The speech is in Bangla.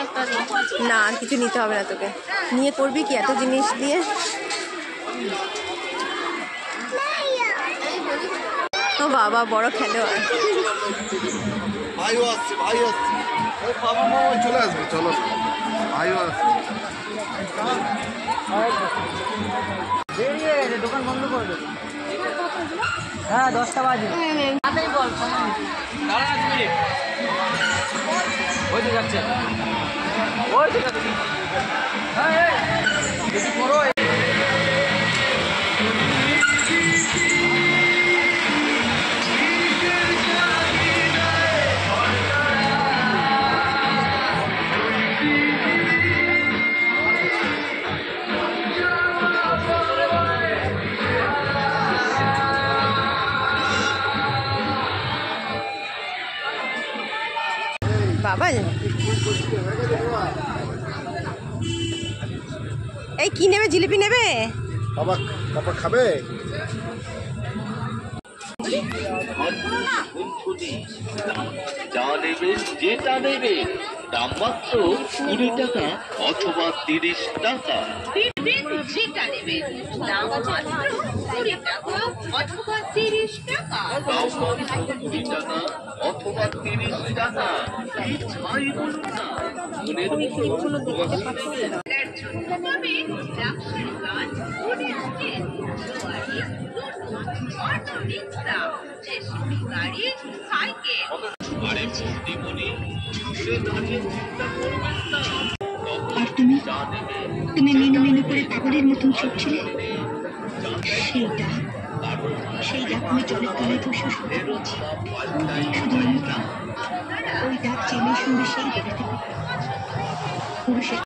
একটা না আর কিছু নিতে হবে না তোকে। নিয়ে করবি কি এত জিনিস দিয়ে? ও বাবা বড় খেলোয়াড়। ভাইও আসছে, ভাই আসছে, বাবা মা চলে আসবে, চলো ভাইও আসছে। দোকান বন্ধ করে দেবো। হ্যাঁ 10টা বাজে। বল ওই তো যাচ্ছে, ওই তো যাচ্ছে। বাবা এই কি নেবে? জিলিপি নেবে? বাবা বাবা খাবে? যা নেবেন যেটা নেবেন দাম মাত্র 20 টাকা অথবা 30 টাকা। যেটা নেবেন দাম মাত্র 20 টাকা অথবা 30 টাকা। দাম মাত্র 20 টাকা অথবা 30 টাকা। কি ছাই বলুন না, মনের মতো এর জন্য পাবে লাক্সারি গান, wooden scale, Zuari, auto rickshaw, JCB গাড়ি, সাইকেল। আরে বৌদিমণি ঘুরে দাঁড়িয়ে চিন্তা করবেন না। আর তুমি যা নেবেন তুমি মেনু মেনু করে পাগলের মতন ছুটছিলে, সেই ডাক আমি জলের তলায় বসে শুনতে পেয়েছি। শুধু আমি ওই ডাক চেনে শুনবে সেই বেড়াতে পুরুষের